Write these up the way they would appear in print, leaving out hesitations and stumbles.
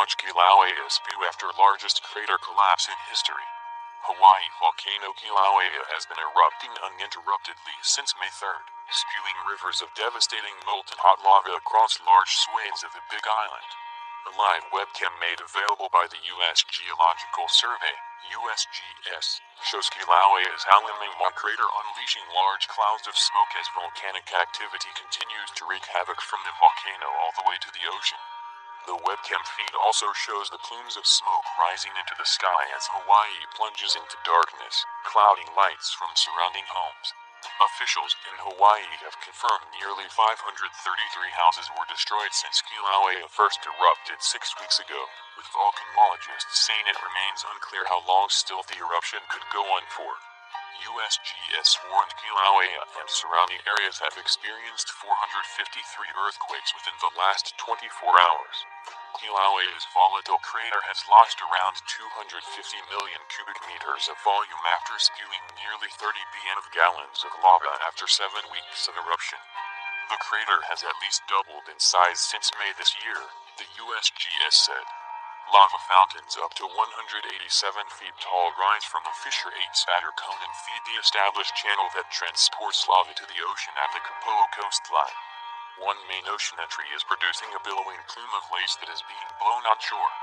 launch Kilauea spew after largest crater collapse in history. Hawaii volcano Kilauea has been erupting uninterruptedly since May 3rd, spewing rivers of devastating molten hot lava across large swathes of the Big Island. A live webcam made available by the U.S. Geological Survey, USGS, shows Kilauea's Halemaumau crater unleashing large clouds of smoke as volcanic activity continues to wreak havoc from the volcano all the way to the ocean. The webcam feed also shows the plumes of smoke rising into the sky as Hawaii plunges into darkness, clouding lights from surrounding homes. Officials in Hawaii have confirmed nearly 533 houses were destroyed since Kilauea first erupted 6 weeks ago, with volcanologists saying it remains unclear how long still the eruption could go on for. USGS warned Kilauea and surrounding areas have experienced 453 earthquakes within the last 24 hours. Kilauea's volatile crater has lost around 250 million cubic meters of volume after spewing nearly 30 billion gallons of lava after 7 weeks of eruption. The crater has at least doubled in size since May this year, the USGS said. Lava fountains up to 187 feet tall rise from the Fissure 8 spatter cone and feed the established channel that transports lava to the ocean at the Kapoo coastline. One main ocean entry is producing a billowing plume of lace that is being blown onshore.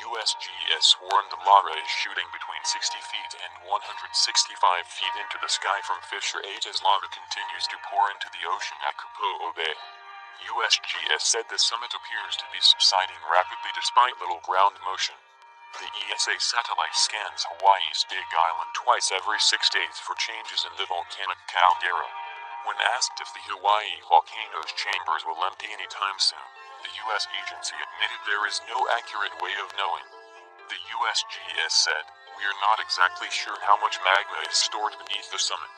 USGS warned the lava is shooting between 60 feet and 165 feet into the sky from Fissure 8 as lava continues to pour into the ocean at Kapoo Bay. USGS said the summit appears to be subsiding rapidly despite little ground motion. The ESA satellite scans Hawaii's Big Island twice every 6 days for changes in the volcanic caldera. When asked if the Hawaii volcano's chambers will empty anytime soon, the U.S. agency admitted there is no accurate way of knowing. The USGS said, "We are not exactly sure how much magma is stored beneath the summit.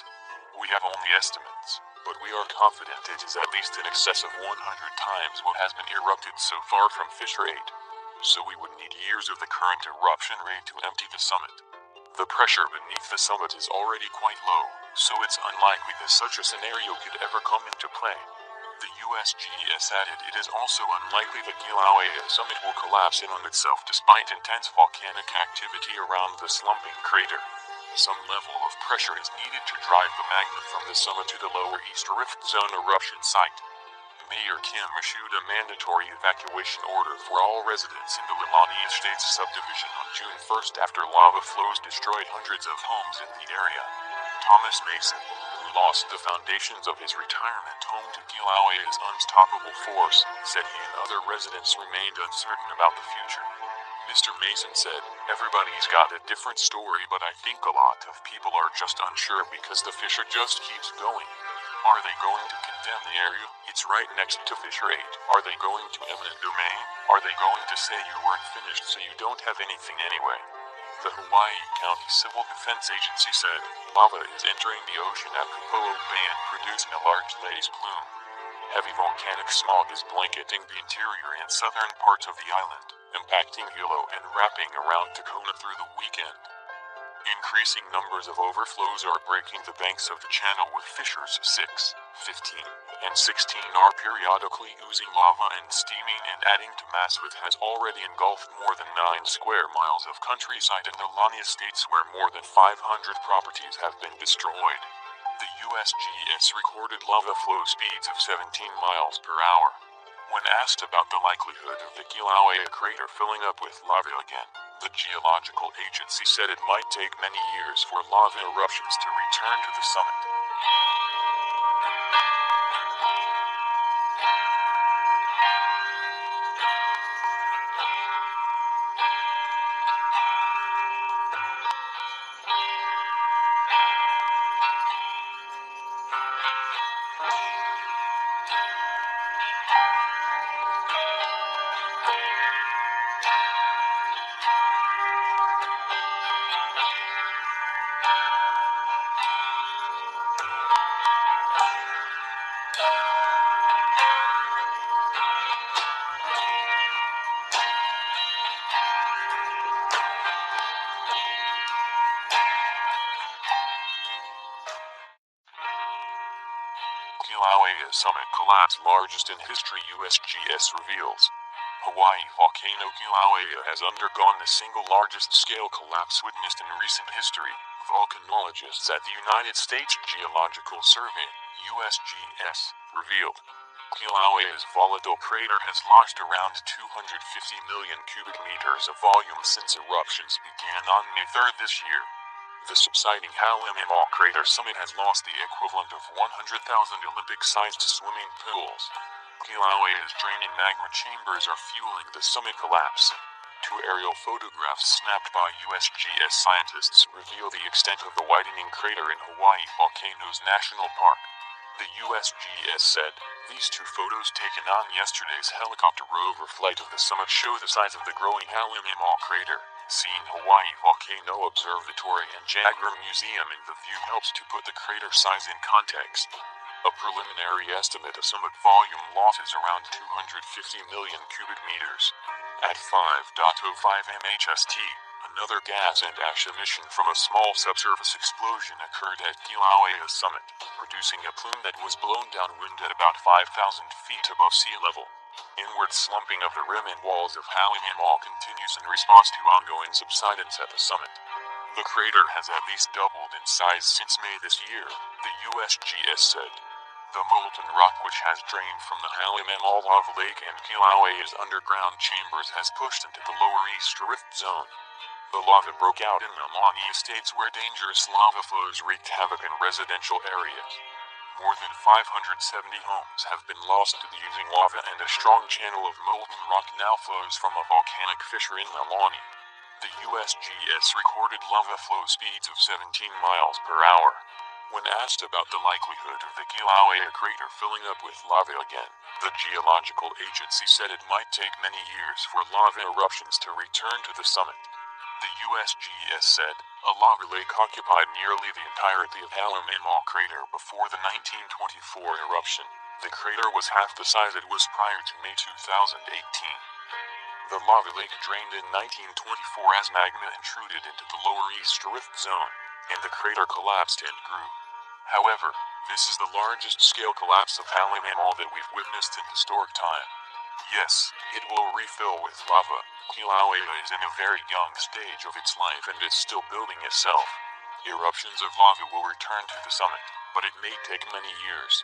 We have only estimates, but we are confident it is at least in excess of 100 times what has been erupted so far from Fissure 8. So we would need years of the current eruption rate to empty the summit. The pressure beneath the summit is already quite low, so it's unlikely that such a scenario could ever come into play." The USGS added it is also unlikely that Kilauea summit will collapse in on itself despite intense volcanic activity around the slumping crater. Some level of pressure is needed to drive the magma from the summit to the lower East Rift Zone eruption site. Mayor Kim issued a mandatory evacuation order for all residents in the Leilani Estates subdivision on June 1st after lava flows destroyed hundreds of homes in the area. Thomas Mason, who lost the foundations of his retirement home to Kilauea's unstoppable force, said he and other residents remained uncertain about the future. Mr. Mason said, "Everybody's got a different story, but I think a lot of people are just unsure because the fissure just keeps going. Are they going to condemn the area? It's right next to Fissure 8. Are they going to eminent domain? Are they going to say you weren't finished so you don't have anything anyway?" The Hawaii County Civil Defense Agency said, lava is entering the ocean at Kapoo Bay and producing a large lace plume. Heavy volcanic smog is blanketing the interior and southern parts of the island, impacting Hilo and wrapping around Tacoma through the weekend. Increasing numbers of overflows are breaking the banks of the channel with fissures 6, 15, and 16 are periodically oozing lava and steaming and adding to mass which has already engulfed more than 9 square miles of countryside in the Leilani Estates where more than 500 properties have been destroyed. The USGS recorded lava flow speeds of 17 miles per hour. When asked about the likelihood of the Kilauea crater filling up with lava again, the Geological Agency said it might take many years for lava eruptions to return to the summit. Kilauea summit collapse largest in history, USGS reveals. Hawaii volcano Kilauea has undergone the single largest scale collapse witnessed in recent history, volcanologists at the United States Geological Survey, USGS, revealed. Kilauea's volatile crater has lost around 250 million cubic meters of volume since eruptions began on May 3rd this year. The subsiding Kilauea crater summit has lost the equivalent of 100,000 Olympic-sized swimming pools. Kilauea's draining magma chambers are fueling the summit collapse. Two aerial photographs snapped by USGS scientists reveal the extent of the widening crater in Hawaii Volcanoes National Park. The USGS said, "These two photos taken on yesterday's helicopter rover flight of the summit show the size of the growing Kilauea crater. Seeing Hawaii Volcano Observatory and Jaguar Museum in the view helps to put the crater size in context. A preliminary estimate of summit volume loss is around 250 million cubic meters. At 5.05 mHST, another gas and ash emission from a small subsurface explosion occurred at Kilauea's summit, producing a plume that was blown downwind at about 5,000 feet above sea level. Inward slumping of the rim and walls of Kilauea continues in response to ongoing subsidence at the summit. The crater has at least doubled in size since May this year, the USGS said. The molten rock which has drained from the Kilauea lava lake and Kilauea's underground chambers has pushed into the Lower East Rift Zone. The lava broke out in the Mauna estates where dangerous lava flows wreaked havoc in residential areas. More than 570 homes have been lost to the using lava, and a strong channel of molten rock now flows from a volcanic fissure in the Mauna. The USGS recorded lava flow speeds of 17 miles per hour. When asked about the likelihood of the Kilauea crater filling up with lava again, the geological agency said it might take many years for lava eruptions to return to the summit. The USGS said, a lava lake occupied nearly the entirety of Kilauea crater before the 1924 eruption. The crater was half the size it was prior to May 2018. The lava lake drained in 1924 as magma intruded into the Lower East Rift Zone, and the crater collapsed and grew. However, this is the largest scale collapse of Kilauea that we've witnessed in historic time. Yes, it will refill with lava. Kilauea is in a very young stage of its life and is still building itself. Eruptions of lava will return to the summit, but it may take many years.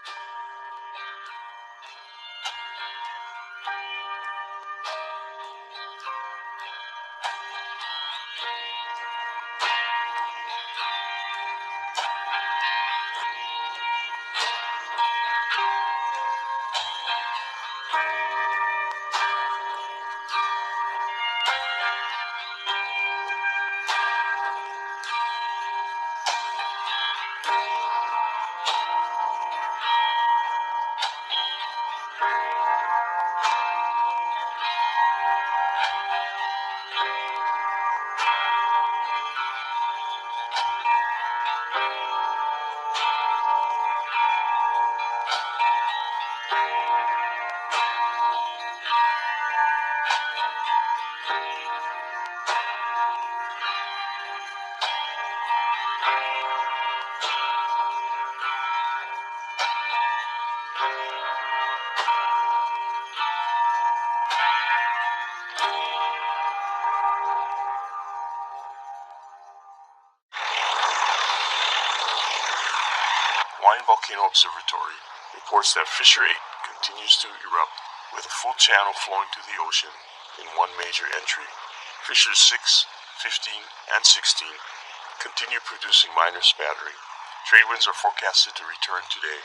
Hawaii Volcano Observatory reports that Fissure 8 continues to erupt with a full channel flowing to the ocean in one major entry. Fissures 6, 15, and 16 continue producing minor spattering. Trade winds are forecasted to return today,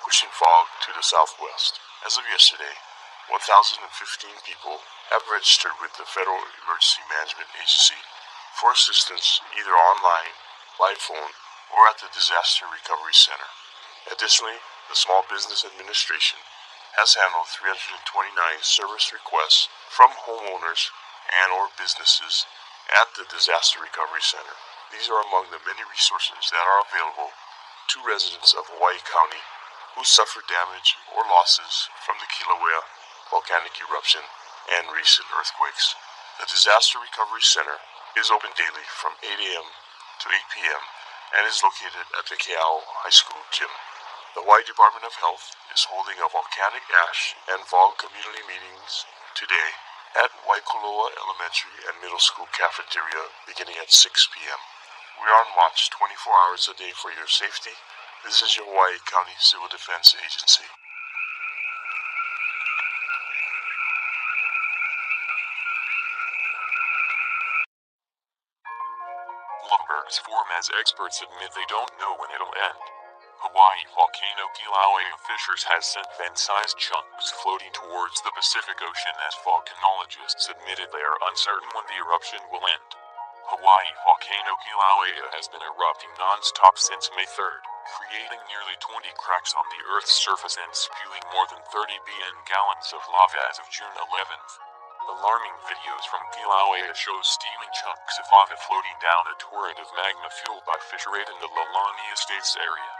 pushing fog to the southwest. As of yesterday, 1,015 people have registered with the Federal Emergency Management Agency for assistance either online, by phone, or at the Disaster Recovery Center. Additionally, the Small Business Administration has handled 329 service requests from homeowners and or businesses at the Disaster Recovery Center. These are among the many resources that are available to residents of Hawaii County who suffered damage or losses from the Kilauea volcanic eruption and recent earthquakes. The Disaster Recovery Center is open daily from 8 a.m. to 8 p.m. and is located at the Kilauea High School gym. The Hawaii Department of Health is holding a volcanic ash and VOG community meetings today at Kilauea Elementary and Middle School cafeteria beginning at 6 p.m. We are on watch 24 hours a day for your safety. This is your Hawaii County Civil Defense Agency. Lava bergs form as experts admit they don't know when it'll end. Hawaii volcano Kilauea fissures has sent vent-sized chunks floating towards the Pacific Ocean as volcanologists admitted they are uncertain when the eruption will end. Hawaii volcano Kilauea has been erupting non-stop since May 3rd, creating nearly 20 cracks on the Earth's surface and spewing more than 30 billion gallons of lava as of June 11th. Alarming videos from Kilauea show steaming chunks of lava floating down a torrent of magma fueled by fissure rate in the Lalani Estates area.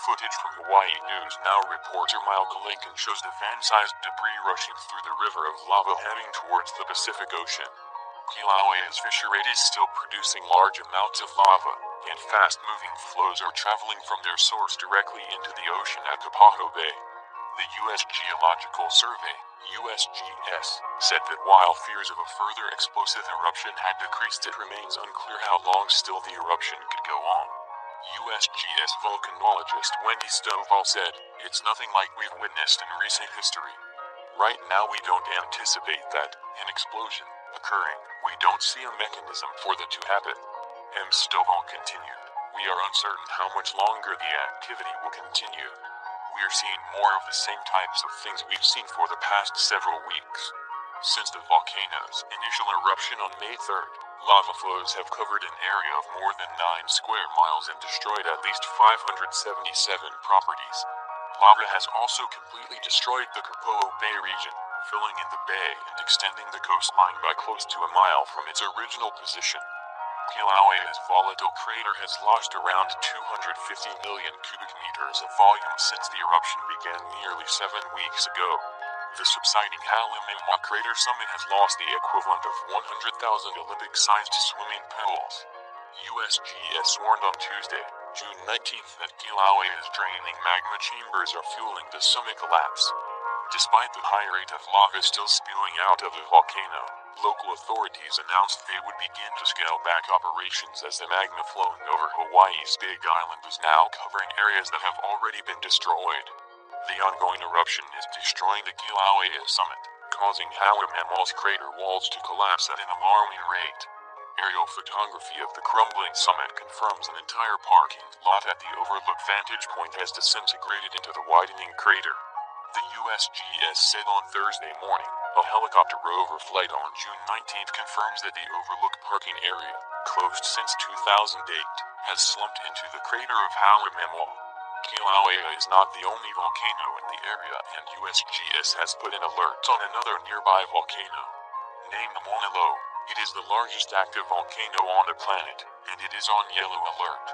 Footage from Hawaii News Now reporter Michael Lincoln shows the van-sized debris rushing through the river of lava heading towards the Pacific Ocean. Kilauea's fissure rate is still producing large amounts of lava, and fast-moving flows are traveling from their source directly into the ocean at Kapaho Bay. The U.S. Geological Survey, USGS, said that while fears of a further explosive eruption had decreased, it remains unclear how long still the eruption could go on. USGS volcanologist Wendy Stovall said, "It's nothing like we've witnessed in recent history. Right now we don't anticipate that, an explosion, occurring. We don't see a mechanism for that to happen." M. Stovall continued, "We are uncertain how much longer the activity will continue. We are seeing more of the same types of things we've seen for the past several weeks. Since the volcano's initial eruption on May 3rd, lava flows have covered an area of more than 9 square miles and destroyed at least 577 properties. Lava has also completely destroyed the Kapaho Bay region, filling in the bay and extending the coastline by close to a mile from its original position. Kilauea's volatile crater has lost around 250 million cubic meters of volume since the eruption began nearly 7 weeks ago. The subsiding Halemaumau crater summit has lost the equivalent of 100,000 Olympic-sized swimming pools. USGS warned on Tuesday, June 19th, that Kilauea's draining magma chambers are fueling the summit collapse. Despite the high rate of lava still spewing out of the volcano, local authorities announced they would begin to scale back operations as the magma flowing over Hawaii's Big Island is now covering areas that have already been destroyed. The ongoing eruption is destroying the Kilauea summit, causing Halemaumau's crater walls to collapse at an alarming rate. Aerial photography of the crumbling summit confirms an entire parking lot at the overlook vantage point has disintegrated into the widening crater. The USGS said on Thursday morning, a helicopter rover flight on June 19th confirms that the overlook parking area, closed since 2008, has slumped into the crater of Halemaumau. Kilauea is not the only volcano in the area, and USGS has put an alert on another nearby volcano. Named Mauna Loa, it is the largest active volcano on the planet, and it is on yellow alert.